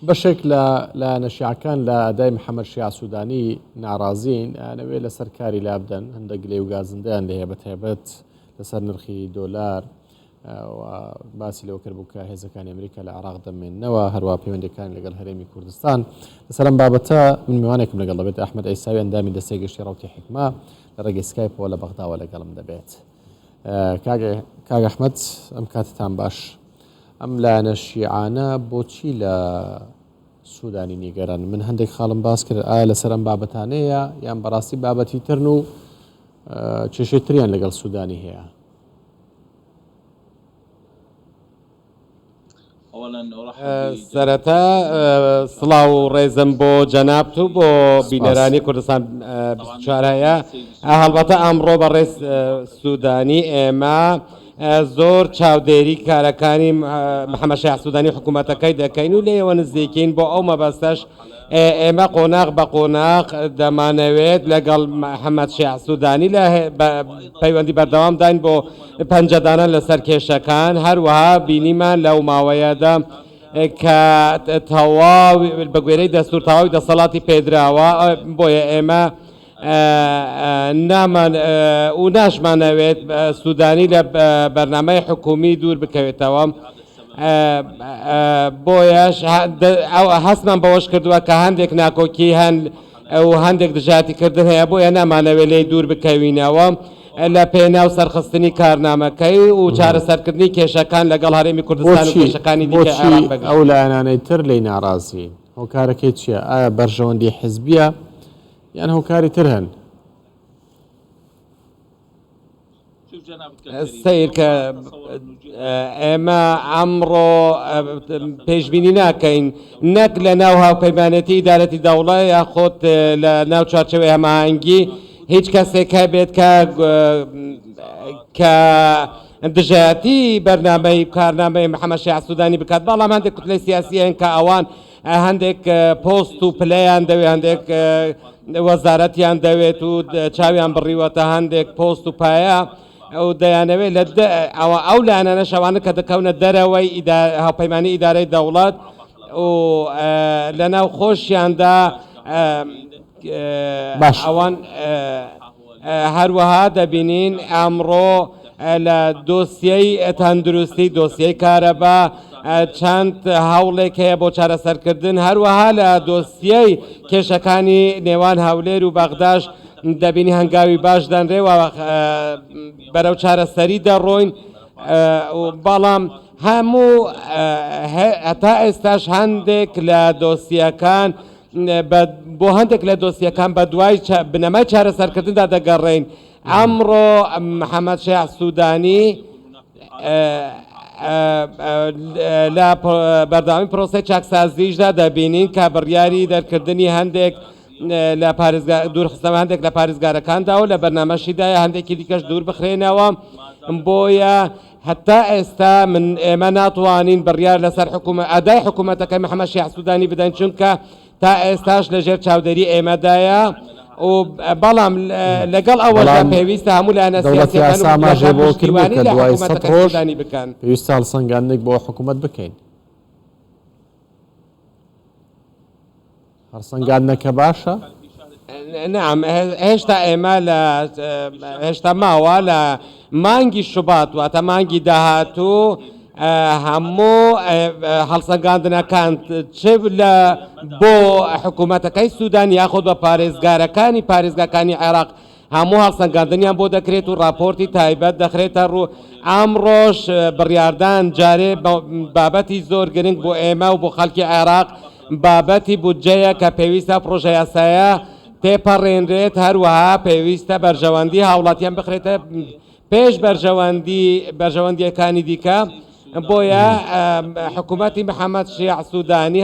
بەشێک لە نەشیعەکان لە ئەدای محەممەد شیع سوودانی ناڕازین ئەوێ لە سەرکاری لا بدەن هەندێک لێ و گازندیان لە هەیە بەتایبەت لەسەر نرخی دۆلار باسی لەوە کرد بوو کە هێزەکانی ئەمریکا لە عێراق دەمێننەوە هەروە پەیوەندەکان لەگەڵ هەرێمی کوردستان لەسەرم بابەتە من میوانێکم لەگەڵ دەبێت ئەحمەد ئەیساوی ئەندامی دەستەی گەشتی ڕەوتی حکمە لە ڕێگەی سکایپەوە لە بەغداوە لەگەڵم دەبێت. کاگ ئەحمەد ئەم کاتتان باش. ئەم لایەنە شیعانە بۆچی لە سوودانی نیگەران؟ من هەندێک خاڵم باس کرد ئایا لەسەر ئەم بابەتانەیە یان بەڕاستی بابەتی ترن و کێشەی تریان لەگەڵ سوودانی هەیە؟ سەرەتا سڵاو و ڕێزم بۆ جەنابت و بۆ بینەرانی کوردستان 24 هەڵبەتە ئەمڕۆ بە ڕێز سوودانی ئێمە زۆر چاودێری کارەکانی محەممەد شیع سوودانی حکوومەتەکەی دەکەین و لێەوە نزیکەین بۆ ئەو مەبەستەش ئێمە قۆناغ بە قۆناغ دەمانەوێت لەگەڵ محەممەد شیع سوودانی لە پەیوەندی بەردەوام داین بۆ پەنجەدانە لەسەر کێشەکان هەروەها بینیمان لەو ماوەیەدا کە تەواوی بە گوێرەی دەستور تەواوی دەسەڵاتی پێدراوە بۆیە ئێمە نامان و ناشمانەوێت سوودانی لە بەرنامەی حکومی دوور بکەوێتەوە بۆیەش هەستمان بەوەش کردووە کە هەندێک ناکۆکی هەن و هەندێک دژاتیکردن هەیە بۆیە نامانەوێت لێی دوور بکەوینەوە لە پێناو سەرخستنی کارنامەکەی و چارەسەرکردنی کێشەکان لەگەڵ هەرێمی کوردستان و کێشەکانی دیکە ئەو لایەنانەی تر لێی ناڕازی هۆکارەکەی چییە؟ ئایا بەرژەوەندی حزبیە یان هۆکاری تر هەن؟ سیر کە ئێمە ئەمڕۆ پێشبینی ناکەین نەک لە ناو هاوپەیمانەتی ئیدارەتی دەوڵەت یاخۆت لە ناو چارچەوەی هەماهەنگی هیچ کەسێک هەبێت کە دژایەتی بەرنامەی کارنامەی محەممەد شیع سوودانی بکات، بەڵام هەندێک کوتلەی سیاسی هەن کە ئەوان هەندێک پۆست و پلەیان دەوێت هەندێک وەزارەتیان دەوێت و چاویان بڕیوەتە هەندێک پۆست و پایە ئەو دەیانەوێت لە ئەو لایەنە شەوانە کە دەکەونە دەرەوەی هاوپەیمانی ئیدارەی دەوڵەت و لە ناو خۆشیاندا ئەوان هەروەها دەبینین ئەمڕۆ لە دۆسیەی تەندروستی دۆسیەی کارەبا چەند هەوڵێک هەیە بۆ چارەسەرکردن هەروەها لە دۆسیەی کێشەکانی نێوان هەولێر و بەغداش دەبینی هەنگاوی باش دەنرێەوە بەرەو چارەسەری دەڕۆین بەڵام هەموو هەتا ئێستاش هەندێک لە دۆسیەکان بۆ هەندێک لە دۆسیەکان بە دوای بنەمای چارەسەرکردندا دەگەڕێین. ئەمڕۆ محەممەد شیع سوودانی لە بەرداوامی پرۆسەی چاکسازیشدا دەبینین کە بڕیاری دەرکردنی هەندێک لە دوورخستەوە هەندێک لە پارێزگارەکاندا و لە بەرنامەشیدای هەندێکی دیکەش دوور بخرێنەوە بۆیە هەتا ئێستا ئێمە ناتوانین بڕیار لەسەر ئەدای حکوومەتەکەی محەممەد شیع سوودانی بدەین چونکە تا ئێستاش لەژێر چاودێری ئێمەدایە و بەڵام لەگەڵ ئەوەدا پێویستە هەموو لایەنە سیاسیەکان بۆ کردوانی کە دوای 100 ڕۆژ بکەن پێویستە هەڵسەنگاندنێک بۆ حکوومەت بکەین. هەڵسەنگاندنەکە باشە؟ نعم هێشتا ئێمە هێشتا ماوە لە مانگی شوبات واتە مانگی داهاتوو هەموو هەڵسەنگاندنەکان چ لە بۆ حکوومەتەکەی سوودان یاخود بە پارێزگاکانی عێراق هەموو هەڵسەنگاندنیان بۆ دەکرێت و راپۆرتی تایبەت دەخرێتە ڕوو ئەمڕۆژ بڕیاردان جارێ بابەتی زۆر گرنگ بۆ ئێمە و بۆ خەڵکی عێراق بابەتی بودجەیە کە پێویستە پرۆژە یاسایە تێپەڕێنرێت هەروەها پێویستە بەرژەوەندی هاوڵاتیان بخرێتە پێش بەرژەوەندیەکانی دیکە بۆیە حکوومەتی محەممەد شیع سوودانی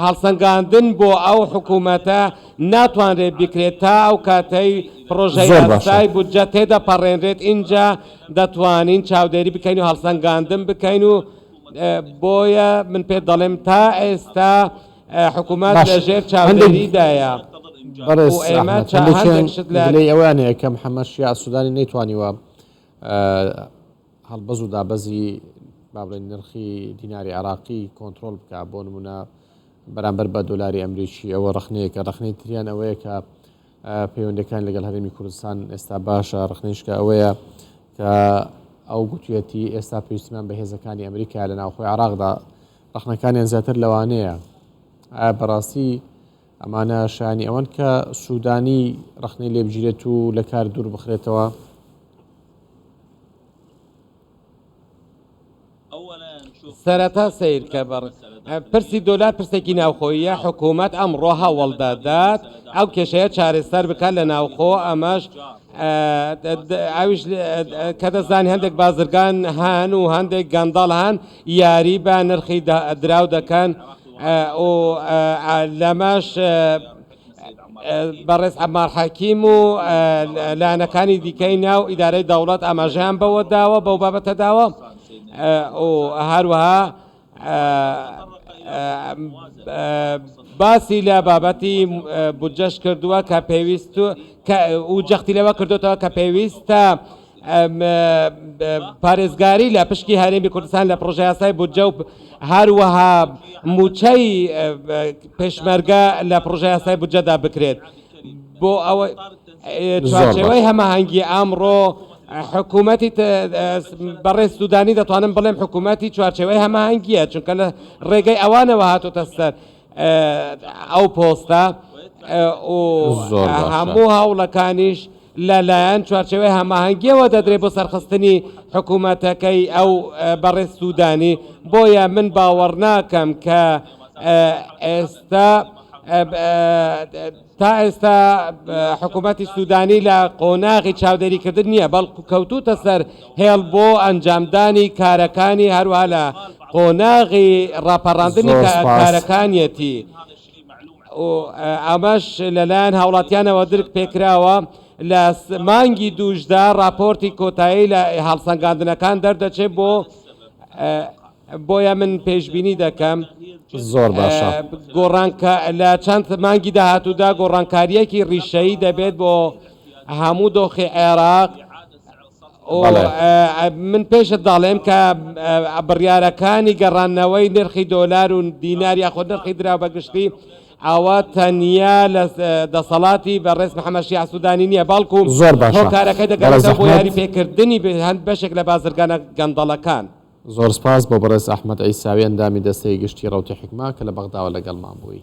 هەڵسەنگاندن بۆ ئەو حکوومەتە ناتوانرێت بکرێت تا ئەو کاتەی پرۆژەی یاسای بودجە تێدەپەڕێنرێت اینجا دەتوانین چاودێری بکەین و هەڵسەنگاندن بکەین و بۆیە من پێ دەڵێم تا ئێستا حکوومەت لەژێر چاودێریدایە ئەوانەیە کە محەممەد شیع سوودانی نەیتوانیوە هەڵبەز و دابەزی با بڵێن نرخی دیناری عراقی کۆنتترۆل بکە بۆ نمونە بەرامبەر بە دۆلاری ئەمریکی ئەوە ڕخنەیەکە ڕخنەی تریان ئەوەیە کە پەیوەندەکان لەگەڵ هەرێمی کوردستان ئێستا باشە ڕخنیشکە ئەوەیە کە ئەو گوتوێتی ئێستا پێویستیمان بە هێزەکانی ئەمریکا لە ناوخۆی عراقدا ڕخنەکانیان زیاتر لەوانەیە بەڕاستی ئەمانە شانی ئەوەن کە سوودانی ڕخنەی لێبگیرێت و لە کار دوور بخرێتەوە. سەرەتا سیر کە پرسی دۆلار پرسێکی ناوخۆیە حکوومەت ئەمڕۆ هەوڵدادات ئەو کێشەیە چارەسەر بکات لە ناوخۆ ئەمەش ئەویش کە دەزانی هەندێک بازرگان هەن و هەندێک گەندەڵ هەن یاری بە نرخی دراو دەکەن و لەمەش بەڕێز عەمار حەکیم و لایەنەکانی دیکەی ناو ئیدارەی دەوڵەت ئاماژەیان بەوە داوە بەو بابەتە داوە و هەروەها باسی لە بابەتی بودجەش کردووە کە پێویست و جەختی لەوە کردوتەوە کە پێویستە پارێزگاری لە پشکی هەرێمی کوردستان لە پرۆژە یاسای بودجە و هەروەها موچەی پێشمەرگە لە پرۆژە یاسای بودجەدا بکرێت بۆ ئەوە چوارچێوەی هەماهەنگی ئەمڕۆ حکوومەتی بەڕێز سوودانی دەتوانم بڵێم حکوومەتی چوارچێوەی هەماهەنگیە چونکە لە ڕێگەی ئەوانەوە هاتوتە سەر ئەو پۆستە و هەموو هەوڵەکانیش لەلایەن چوارچێوەی هەماهەنگیەوە دەدرێت بۆ سەرخستنی حکوومەتەکەی ئەو بەڕێز سوودانی بۆیە من باوەڕ ناکەم کە ئێستا تا ئێستا حکوومەتی سوودانی لە قۆناغی چاودێریکردن نییە بەڵکو کەوتوتە سەر هێڵ بۆ ئەنجامدانی کارەکانی هەروە لە قۆناغی ڕاپەڕاندنی کارەکانیەتی ئەمەش لەلایەن هاوڵاتیانەوە درک پێکراوە لە مانگی دووشدا راپۆرتی کۆتایی لە هەڵسەنگاندنەکان دەردەچێت بۆیە من پێشبینی دەکەم زۆر باشە گۆڕانکە لە چەند مانگی داهاتوودا گۆڕانکاریەکی ڕیشەیی دەبێت بۆ هەموو دۆخی عێراق من پێشت دەڵێم کە بڕیارەکانی گەڕانەوەی نرخی دۆلار و دینار یاخۆ نرخی دراو بەگشتی ئەوە تەنیا لە دەسەڵاتی بەڕێز محەممەد شیع سوودانی نییە بەڵکو زۆر باشە هۆکارەکەی دەگەڕێتەوە بۆ یاری پێکردنی هەند بەشێک لە بازرگانە گەندەڵەکان. زۆر سپاس بۆ بەڕێز ئەحمەد عیساوی ئەندامی دەستەی گشتی ڕەوتی حکما کە لە بەغداوە لەگەڵمان بووی.